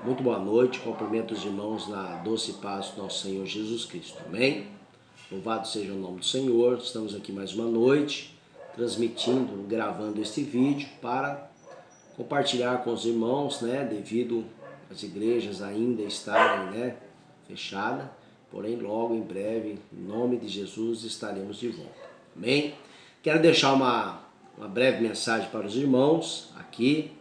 Muito boa noite, cumprimento os irmãos na doce paz do nosso Senhor Jesus Cristo, amém? Louvado seja o nome do Senhor, estamos aqui mais uma noite, transmitindo, gravando este vídeo para compartilhar com os irmãos, devido as igrejas ainda estarem, fechadas, porém logo em breve, em nome de Jesus, estaremos de volta, amém? Quero deixar uma breve mensagem para os irmãos aqui,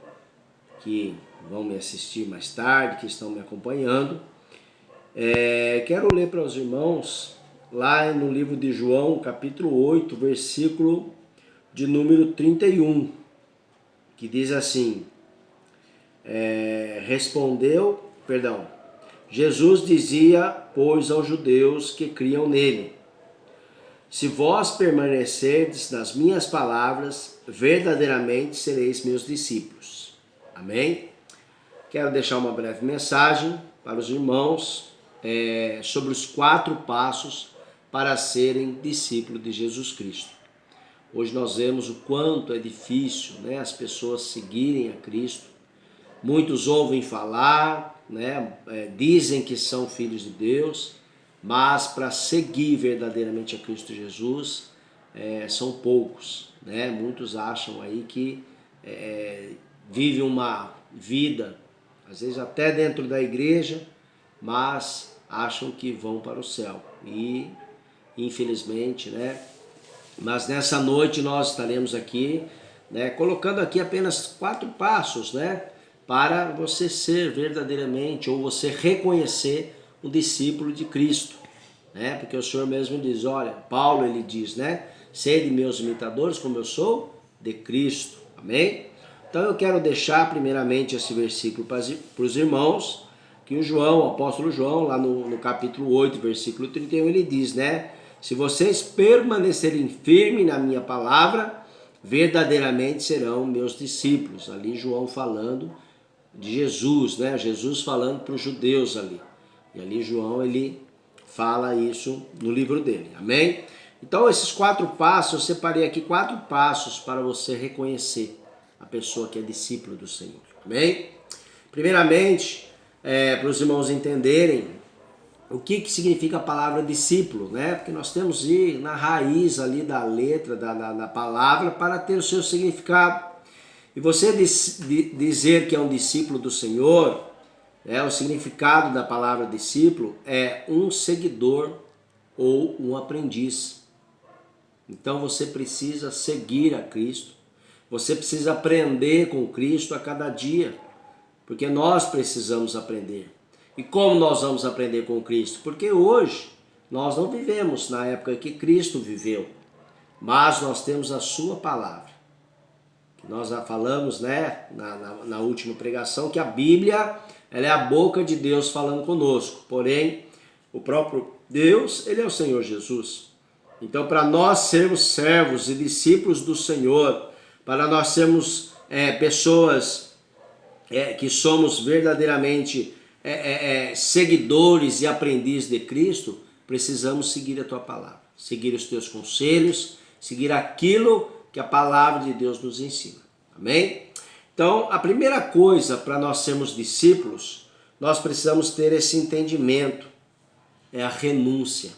que vão me assistir mais tarde, que estão me acompanhando. Quero ler para os irmãos lá no livro de João, capítulo 8, versículo de número 31, que diz assim, Jesus dizia, pois, aos judeus que criam nele, se vós permanecerdes nas minhas palavras, verdadeiramente sereis meus discípulos. Amém? Quero deixar uma breve mensagem para os irmãos sobre os 4 passos para serem discípulos de Jesus Cristo. Hoje nós vemos o quanto é difícil, as pessoas seguirem a Cristo. Muitos ouvem falar, dizem que são filhos de Deus, mas para seguir verdadeiramente a Cristo Jesus são poucos. Muitos acham aí que vivem uma vida, às vezes até dentro da igreja, mas acham que vão para o céu. E, infelizmente, mas nessa noite nós estaremos aqui, colocando aqui apenas 4 passos, para você ser verdadeiramente, ou você reconhecer um discípulo de Cristo, porque o Senhor mesmo diz, olha, Paulo ele diz, sede meus imitadores como eu sou de Cristo, amém? Então eu quero deixar primeiramente esse versículo para os irmãos, que o apóstolo João, lá no capítulo 8, versículo 31, ele diz, se vocês permanecerem firmes na minha palavra, verdadeiramente serão meus discípulos. Ali João falando de Jesus, Jesus falando para os judeus ali. E ali João, ele fala isso no livro dele, amém? Então esses 4 passos, eu separei aqui 4 passos para você reconhecer a pessoa que é discípulo do Senhor, amém? Primeiramente, para os irmãos entenderem o que significa a palavra discípulo, porque nós temos que ir na raiz ali da letra, da palavra, para ter o seu significado. E você dizer que é um discípulo do Senhor, o significado da palavra discípulo é um seguidor ou um aprendiz. Então você precisa seguir a Cristo, você precisa aprender com Cristo a cada dia, porque nós precisamos aprender. E como nós vamos aprender com Cristo? Porque hoje nós não vivemos na época que Cristo viveu, mas nós temos a sua palavra. Nós já falamos na última pregação que a Bíblia ela é a boca de Deus falando conosco, porém o próprio Deus ele é o Senhor Jesus. Então para nós sermos servos e discípulos do Senhor, para nós sermos pessoas que somos verdadeiramente seguidores e aprendizes de Cristo, precisamos seguir a tua palavra, seguir os teus conselhos, seguir aquilo que a palavra de Deus nos ensina, amém? Então a primeira coisa para nós sermos discípulos, nós precisamos ter esse entendimento, é a renúncia.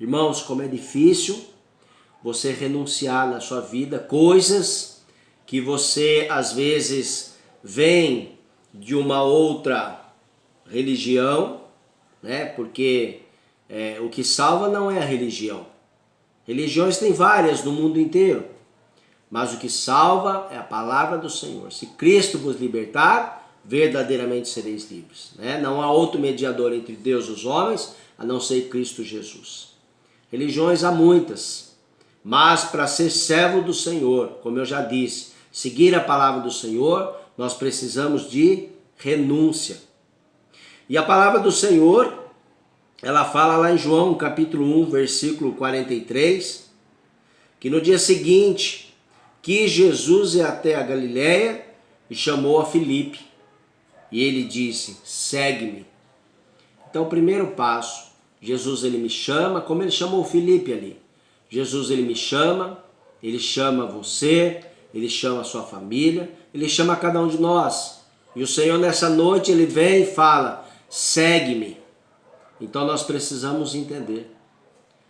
Irmãos, como é difícil você renunciar na sua vida coisas que você às vezes vem de uma outra religião, porque o que salva não é a religião. Religiões tem várias no mundo inteiro, mas o que salva é a palavra do Senhor. Se Cristo vos libertar, verdadeiramente sereis livres. Não há outro mediador entre Deus e os homens, a não ser Cristo Jesus. Religiões há muitas, mas para ser servo do Senhor, como eu já disse, seguir a palavra do Senhor, nós precisamos de renúncia. E a palavra do Senhor, ela fala lá em João, capítulo 1, versículo 43, que no dia seguinte, que Jesus ia até a Galileia e chamou a Filipe. E ele disse, segue-me. Então o primeiro passo, Jesus ele me chama, como ele chamou Filipe ali. Jesus ele me chama, ele chama você, ele chama a sua família, ele chama cada um de nós. E o Senhor nessa noite ele vem e fala: segue-me. Então nós precisamos entender.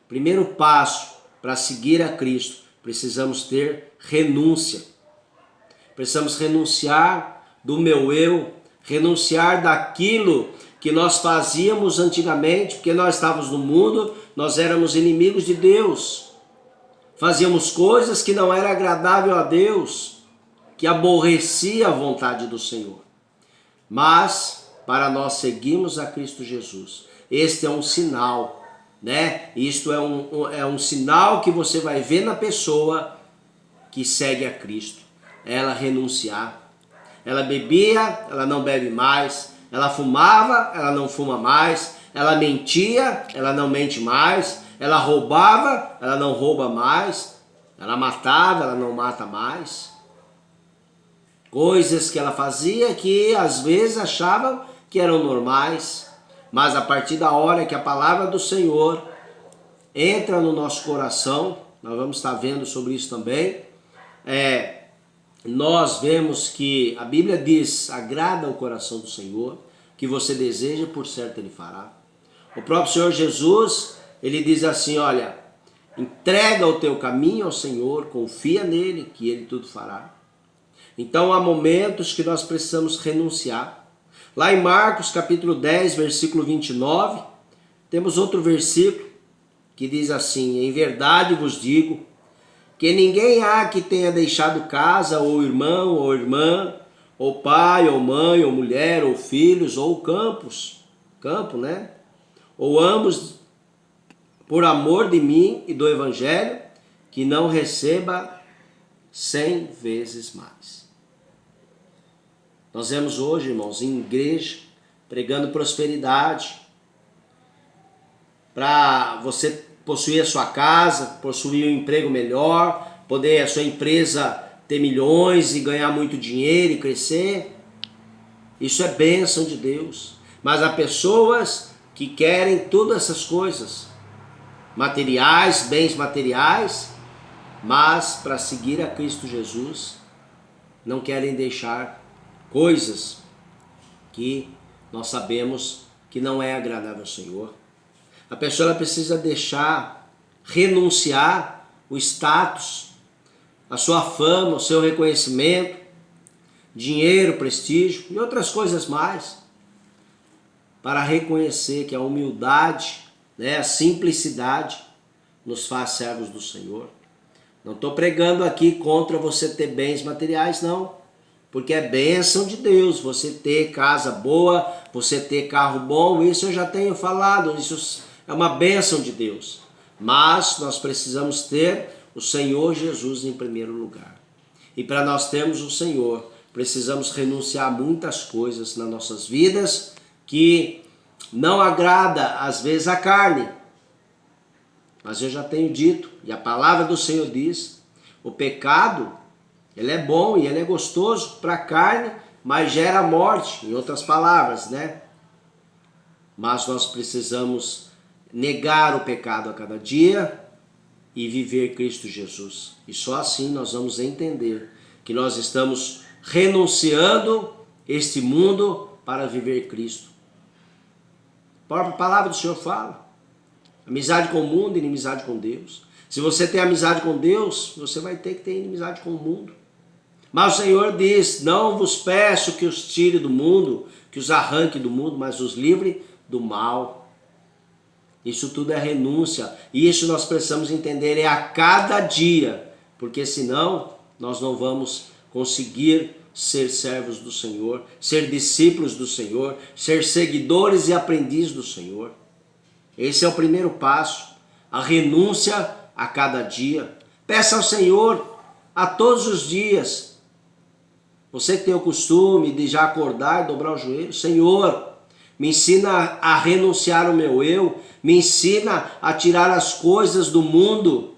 Primeiro passo para seguir a Cristo, precisamos ter renúncia. Precisamos renunciar do meu eu, renunciar daquilo que nós fazíamos antigamente, porque nós estávamos no mundo, nós éramos inimigos de Deus. Fazíamos coisas que não era agradável a Deus, que aborrecia a vontade do Senhor. Mas, para nós seguirmos a Cristo Jesus, este é um sinal, né? Isto é um sinal que você vai ver na pessoa que segue a Cristo. Ela renunciar. Ela bebia, ela não bebe mais. Ela fumava, ela não fuma mais. Ela mentia, ela não mente mais. Ela roubava, ela não rouba mais. Ela matava, ela não mata mais. Coisas que ela fazia que às vezes achavam que eram normais. Mas a partir da hora que a palavra do Senhor entra no nosso coração, nós vamos estar vendo sobre isso também, nós vemos que a Bíblia diz: agrada o coração do Senhor, que você deseja, por certo Ele fará. O próprio Senhor Jesus, Ele diz assim: olha, entrega o teu caminho ao Senhor, confia nele, que Ele tudo fará. Então há momentos que nós precisamos renunciar. Lá em Marcos capítulo 10, versículo 29, temos outro versículo que diz assim: em verdade vos digo, que ninguém há que tenha deixado casa, ou irmão, ou irmã, ou pai, ou mãe, ou mulher, ou filhos, ou campo, né? Ou ambos, por amor de mim e do Evangelho, que não receba 100 vezes mais. Nós vemos hoje, irmãos, em igreja, pregando prosperidade, para você possuir a sua casa, possuir um emprego melhor, poder a sua empresa ter milhões e ganhar muito dinheiro e crescer. Isso é bênção de Deus. Mas há pessoas que querem todas essas coisas, materiais, bens materiais, mas para seguir a Cristo Jesus, não querem deixar coisas que nós sabemos que não é agradável ao Senhor. A pessoa ela precisa deixar, renunciar o status, a sua fama, o seu reconhecimento, dinheiro, prestígio e outras coisas mais, para reconhecer que a humildade, né, a simplicidade nos faz servos do Senhor. Não estou pregando aqui contra você ter bens materiais, não. Porque é bênção de Deus você ter casa boa, você ter carro bom, isso eu já tenho falado, isso é uma bênção de Deus. Mas nós precisamos ter o Senhor Jesus em primeiro lugar. E para nós termos o Senhor, precisamos renunciar a muitas coisas nas nossas vidas que não agrada às vezes a carne. Mas eu já tenho dito, e a palavra do Senhor diz, o pecado, ele é bom e ele é gostoso para a carne, mas gera morte, em outras palavras, né? Mas nós precisamos negar o pecado a cada dia e viver Cristo Jesus. E só assim nós vamos entender que nós estamos renunciando este mundo para viver Cristo. A própria palavra do Senhor fala: amizade com o mundo, inimizade com Deus. Se você tem amizade com Deus, você vai ter que ter inimizade com o mundo. Mas o Senhor diz: não vos peço que os tire do mundo, que os arranque do mundo, mas os livre do mal. Isso tudo é renúncia. E isso nós precisamos entender é a cada dia, porque senão nós não vamos conseguir ser servos do Senhor, ser discípulos do Senhor, ser seguidores e aprendizes do Senhor. Esse é o primeiro passo, a renúncia a cada dia. Peça ao Senhor a todos os dias. Você que tem o costume de já acordar e dobrar o joelho: Senhor, me ensina a renunciar ao meu eu, me ensina a tirar as coisas do mundo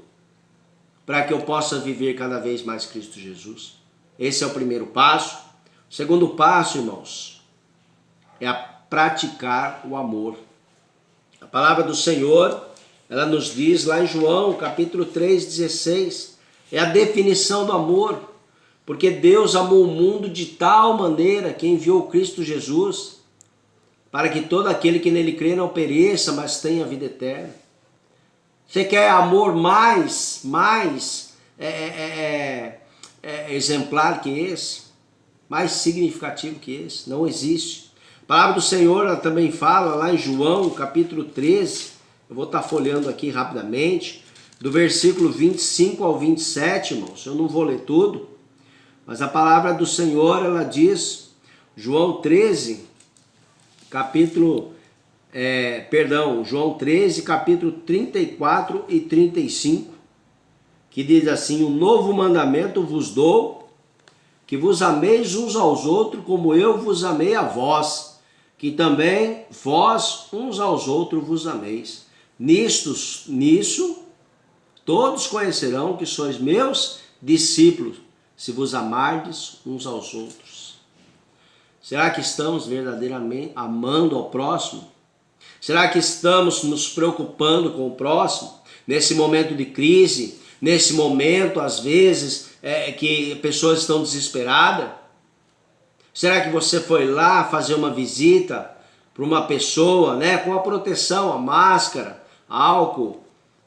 para que eu possa viver cada vez mais Cristo Jesus. Esse é o primeiro passo. O segundo passo, irmãos, é a praticar o amor. A palavra do Senhor, ela nos diz lá em João, capítulo 3:16, é a definição do amor. Porque Deus amou o mundo de tal maneira que enviou Cristo Jesus, para que todo aquele que nele crê não pereça, mas tenha vida eterna. Você quer amor mais exemplar que esse? Mais significativo que esse? Não existe. A palavra do Senhor ela também fala lá em João, capítulo 13, eu vou estar folheando aqui rapidamente, do versículo 25 ao 27, irmãos, eu não vou ler tudo, mas a palavra do Senhor, ela diz, João 13, João 13, capítulo 34 e 35, que diz assim: um novo mandamento vos dou, que vos ameis uns aos outros como eu vos amei a vós, que também vós uns aos outros vos ameis. Nisso todos conhecerão que sois meus discípulos, se vos amardes uns aos outros. Será que estamos verdadeiramente amando ao próximo? Será que estamos nos preocupando com o próximo? Nesse momento de crise, nesse momento, às vezes, que pessoas estão desesperadas? Será que você foi lá fazer uma visita para uma pessoa, né, com a proteção, a máscara, álcool,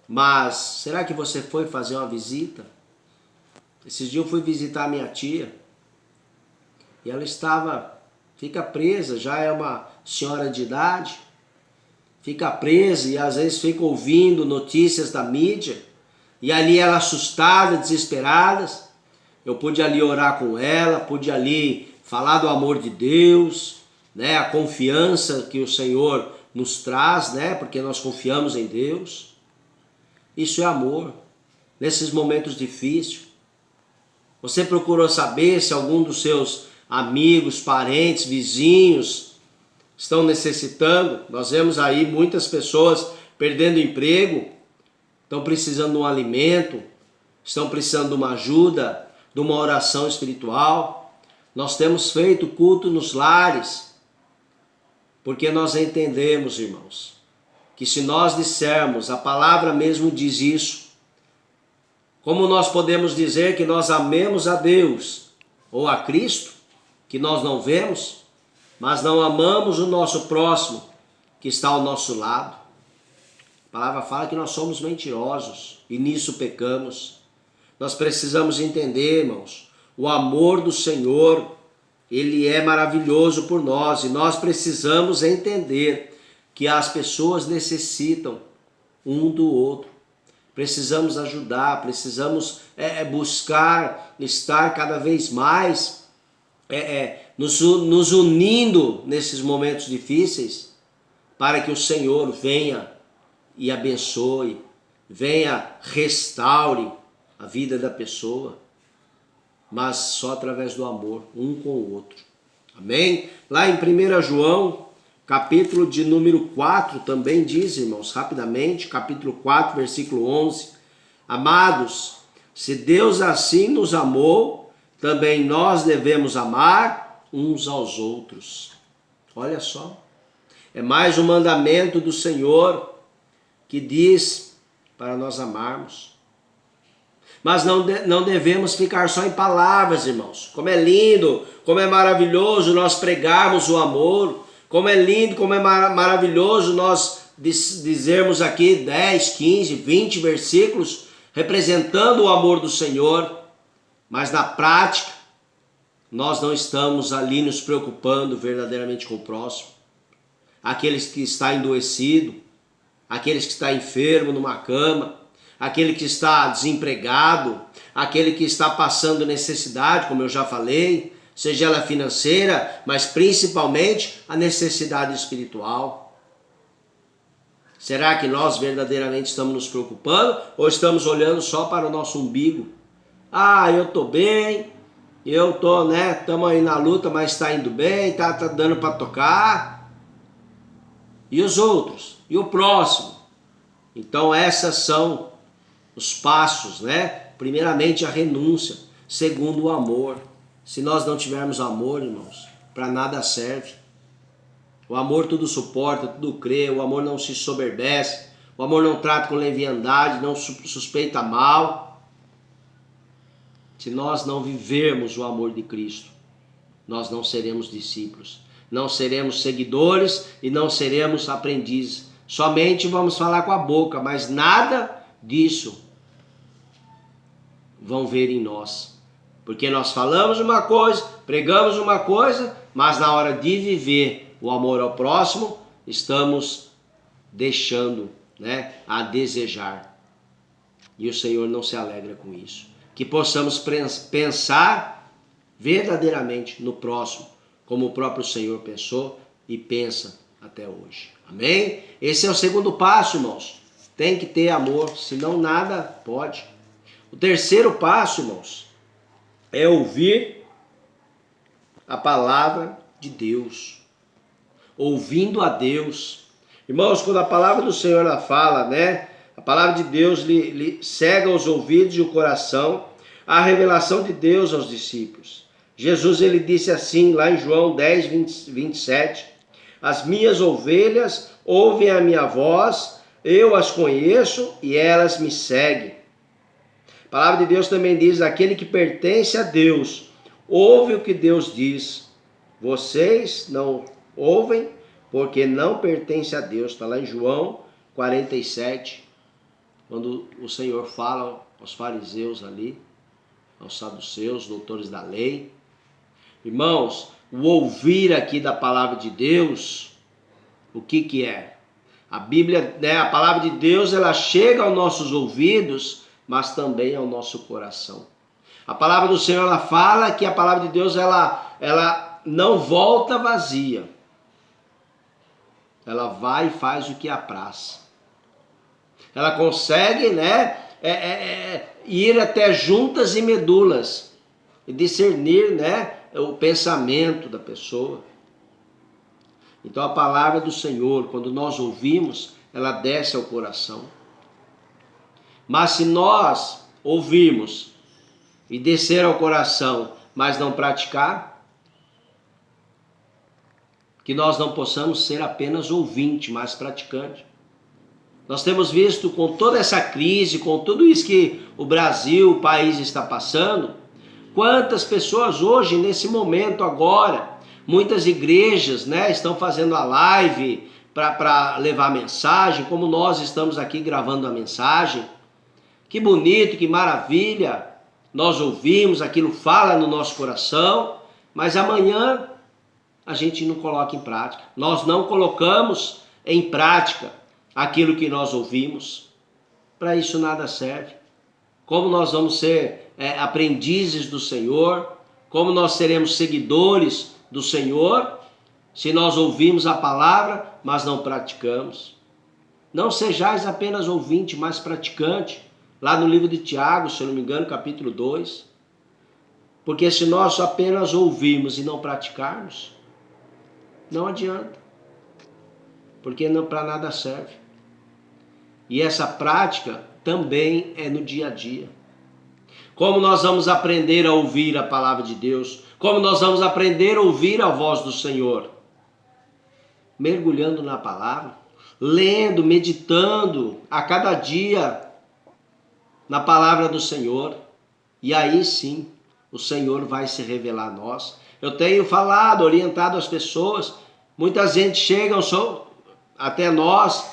mas será que você foi fazer uma visita? Esses dias eu fui visitar a minha tia e ela fica presa, já é uma senhora de idade, fica presa e às vezes fica ouvindo notícias da mídia e ali ela assustada, desesperada. Eu pude ali orar com ela, pude ali falar do amor de Deus, né, a confiança que o Senhor nos traz, né, porque nós confiamos em Deus. Isso é amor. Nesses momentos difíceis, você procurou saber se algum dos seus amigos, parentes, vizinhos estão necessitando? Nós vemos aí muitas pessoas perdendo emprego, estão precisando de um alimento, estão precisando de uma ajuda, de uma oração espiritual. Nós temos feito culto nos lares, porque nós entendemos, irmãos, que se nós dissermos, a palavra mesmo diz isso, como nós podemos dizer que nós amemos a Deus ou a Cristo, que nós não vemos, mas não amamos o nosso próximo que está ao nosso lado? A palavra fala que nós somos mentirosos e nisso pecamos. Nós precisamos entender, irmãos, o amor do Senhor, ele é maravilhoso por nós e nós precisamos entender que as pessoas necessitam um do outro. Precisamos ajudar, precisamos buscar estar cada vez mais nos unindo nesses momentos difíceis, para que o Senhor venha e abençoe, venha restaure a vida da pessoa, mas só através do amor, um com o outro. Amém? Lá em 1 João, capítulo de número 4, também diz, irmãos, rapidamente, capítulo 4, versículo 11, amados, se Deus assim nos amou, também nós devemos amar uns aos outros. Olha só, é mais um mandamento do Senhor que diz para nós amarmos. Mas não devemos ficar só em palavras, irmãos. Como é lindo, como é maravilhoso nós pregarmos o amor, como é lindo, como é maravilhoso nós dizermos aqui 10, 15, 20 versículos representando o amor do Senhor, mas na prática nós não estamos ali nos preocupando verdadeiramente com o próximo. Aqueles que está adoecido, aqueles que está enfermo numa cama, aquele que está desempregado, aquele que está passando necessidade, como eu já falei, seja ela financeira, mas principalmente a necessidade espiritual. Será que nós verdadeiramente estamos nos preocupando ou estamos olhando só para o nosso umbigo? Ah, eu estou bem, eu estou, né, estamos aí na luta, mas está indo bem, tá dando para tocar. E os outros? E o próximo? Então essas são os passos, né? Primeiramente a renúncia, segundo o amor. Se nós não tivermos amor, irmãos, para nada serve. O amor tudo suporta, tudo crê, o amor não se soberbece, o amor não trata com leviandade, não suspeita mal. Se nós não vivermos o amor de Cristo, nós não seremos discípulos, não seremos seguidores e não seremos aprendizes. Somente vamos falar com a boca, mas nada disso vão ver em nós. Porque nós falamos uma coisa, pregamos uma coisa, mas na hora de viver o amor ao próximo, estamos deixando, a desejar. E o Senhor não se alegra com isso. Que possamos pensar verdadeiramente no próximo, como o próprio Senhor pensou e pensa até hoje. Amém? Esse é o segundo passo, irmãos. Tem que ter amor, senão nada pode. O terceiro passo, irmãos, é ouvir a palavra de Deus. Ouvindo a Deus. Irmãos, quando a palavra do Senhor ela fala, a palavra de Deus lhe cega os ouvidos e o coração, a revelação de Deus aos discípulos. Jesus ele disse assim, lá em João 10, 27, as minhas ovelhas ouvem a minha voz, eu as conheço e elas me seguem. A palavra de Deus também diz, aquele que pertence a Deus, ouve o que Deus diz. Vocês não ouvem porque não pertence a Deus. Está lá em João 47, quando o Senhor fala aos fariseus ali, aos saduceus, doutores da lei. Irmãos, o ouvir aqui da palavra de Deus, o que é? A Bíblia, a palavra de Deus, ela chega aos nossos ouvidos, mas também ao nosso coração. A palavra do Senhor, ela fala que a palavra de Deus, ela não volta vazia. Ela vai e faz o que apraz. Ela consegue, ir até juntas e medulas e discernir, o pensamento da pessoa. Então a palavra do Senhor, quando nós ouvimos, ela desce ao coração. Mas se nós ouvirmos e descer ao coração, mas não praticar, que nós não possamos ser apenas ouvinte, mas praticante. Nós temos visto com toda essa crise, com tudo isso que o Brasil, o país está passando, quantas pessoas hoje, nesse momento agora, muitas igrejas estão fazendo a live para levar mensagem, como nós estamos aqui gravando a mensagem. Que bonito, que maravilha, nós ouvimos, aquilo fala no nosso coração, mas amanhã a gente não coloca em prática. Nós não colocamos em prática aquilo que nós ouvimos. Para isso nada serve. Como nós vamos ser aprendizes do Senhor, como nós seremos seguidores do Senhor, se nós ouvimos a palavra, mas não praticamos. Não sejais apenas ouvinte, mas praticante. Lá no livro de Tiago, se eu não me engano, capítulo 2. Porque se nós apenas ouvirmos e não praticarmos, não adianta. Porque para nada serve. E essa prática também é no dia a dia. Como nós vamos aprender a ouvir a palavra de Deus? Como nós vamos aprender a ouvir a voz do Senhor? Mergulhando na palavra, lendo, meditando a cada dia na palavra do Senhor. E aí sim, o Senhor vai se revelar a nós. Eu tenho falado, orientado as pessoas, muita gente chega até nós,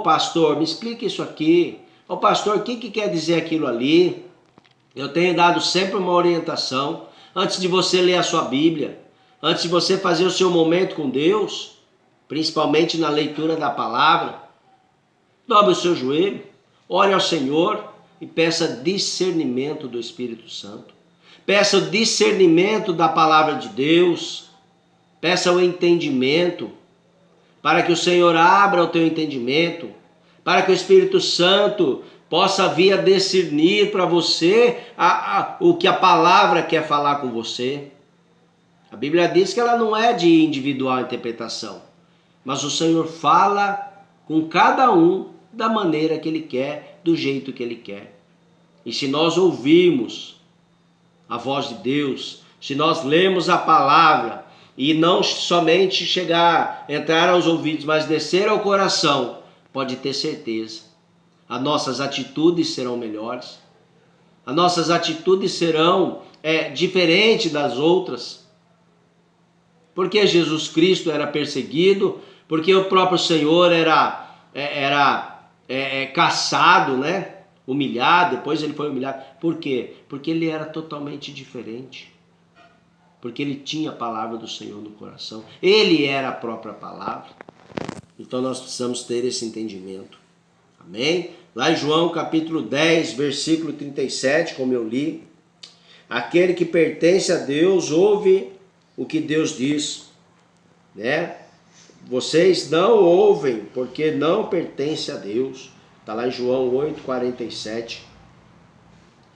pastor, me explica isso aqui. Pastor, o que quer dizer aquilo ali? Eu tenho dado sempre uma orientação. Antes de você ler a sua Bíblia, antes de você fazer o seu momento com Deus, principalmente na leitura da palavra, dobre o seu joelho, ore ao Senhor e peça discernimento do Espírito Santo. Peça o discernimento da palavra de Deus. Peça o entendimento, para que o Senhor abra o teu entendimento, para que o Espírito Santo possa vir a discernir para você o que a palavra quer falar com você. A Bíblia diz que ela não é de individual interpretação, mas o Senhor fala com cada um da maneira que Ele quer, do jeito que Ele quer. E se nós ouvirmos a voz de Deus, se nós lemos a palavra e não somente entrar aos ouvidos, mas descer ao coração, pode ter certeza, as nossas atitudes serão melhores, As nossas atitudes serão diferentes das outras. Porque Jesus Cristo era perseguido, porque o próprio Senhor era caçado, né? Humilhado, depois ele foi humilhado. Por quê? Porque ele era totalmente diferente. Porque ele tinha a palavra do Senhor no coração. Ele era a própria palavra. Então nós precisamos ter esse entendimento. Amém? Lá em João capítulo 10, versículo 37, como eu li. Aquele que pertence a Deus ouve o que Deus diz. Né? Vocês não ouvem porque não pertence a Deus. Está lá em João 8, 47.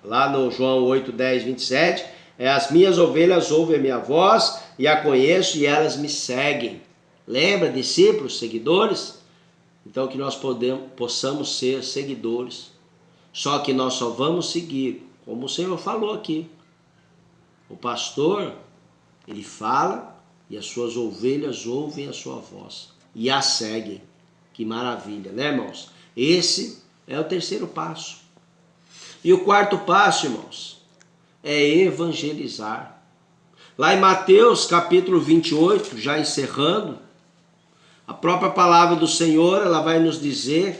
Lá no João 8, 10, 27. As minhas ovelhas ouvem a minha voz e a conheço e elas me seguem. Lembra, discípulos, seguidores? Então que nós possamos ser seguidores. Só que nós só vamos seguir, como o Senhor falou aqui. O pastor, ele fala e as suas ovelhas ouvem a sua voz e a seguem. Que maravilha, né, irmãos? Esse é o terceiro passo. E o quarto passo, irmãos, é evangelizar. Lá em Mateus capítulo 28, já encerrando, a própria palavra do Senhor, ela vai nos dizer,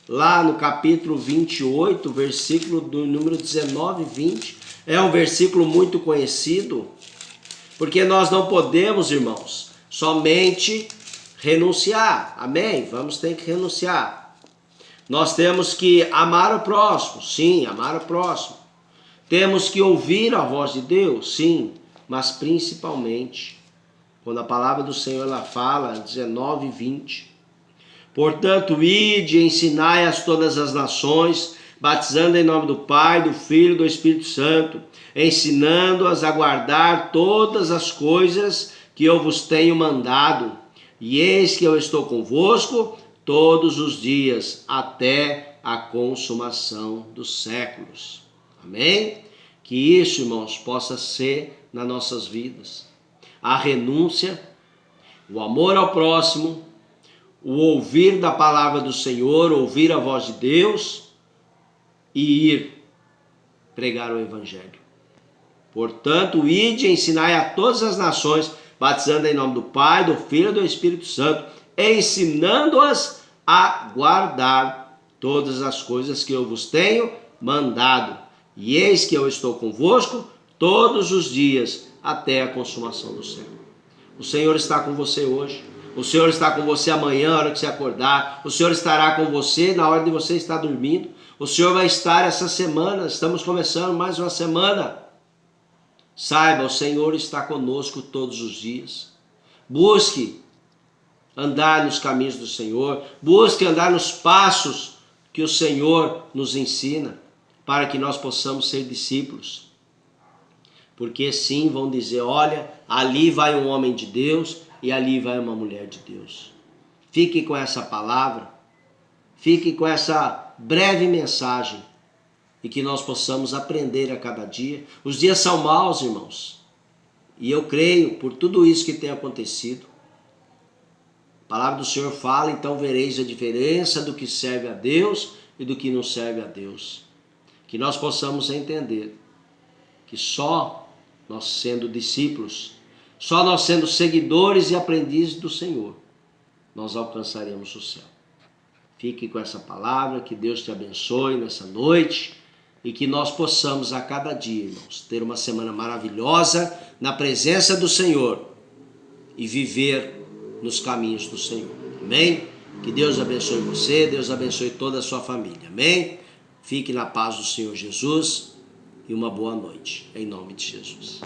lá no capítulo 28, versículo do número 19 e 20, é um versículo muito conhecido, porque nós não podemos, irmãos, somente renunciar, amém? Vamos ter que renunciar. Nós temos que amar o próximo, sim, amar o próximo. Temos que ouvir a voz de Deus, sim, mas principalmente, quando a palavra do Senhor ela fala, 19 e 20. Portanto, ide e ensinai a todas as nações, batizando em nome do Pai, do Filho e do Espírito Santo, ensinando-as a guardar todas as coisas que eu vos tenho mandado. E eis que eu estou convosco todos os dias, até a consumação dos séculos. Amém? Que isso, irmãos, possa ser nas nossas vidas. A renúncia, o amor ao próximo, o ouvir da palavra do Senhor, ouvir a voz de Deus e ir pregar o Evangelho. Portanto, ide e ensinai a todas as nações, batizando em nome do Pai, do Filho e do Espírito Santo, ensinando-as a guardar todas as coisas que eu vos tenho mandado. E eis que eu estou convosco todos os dias, até a consumação do século. O Senhor está com você hoje. O Senhor está com você amanhã, na hora que você acordar. O Senhor estará com você na hora de você estar dormindo. O Senhor vai estar essa semana. Estamos começando mais uma semana. Saiba, o Senhor está conosco todos os dias. Busque andar nos caminhos do Senhor. Busque andar nos passos que o Senhor nos ensina, para que nós possamos ser discípulos. Porque sim, vão dizer, olha, ali vai um homem de Deus e ali vai uma mulher de Deus. Fique com essa palavra, fique com essa breve mensagem e que nós possamos aprender a cada dia. Os dias são maus, irmãos, e eu creio por tudo isso que tem acontecido. A palavra do Senhor fala, então vereis a diferença do que serve a Deus e do que não serve a Deus. Que nós possamos entender que só nós sendo discípulos, só nós sendo seguidores e aprendizes do Senhor, nós alcançaremos o céu. Fique com essa palavra, que Deus te abençoe nessa noite e que nós possamos a cada dia, irmãos, ter uma semana maravilhosa na presença do Senhor e viver nos caminhos do Senhor. Amém? Que Deus abençoe você, Deus abençoe toda a sua família. Amém? Fique na paz do Senhor Jesus e uma boa noite, em nome de Jesus.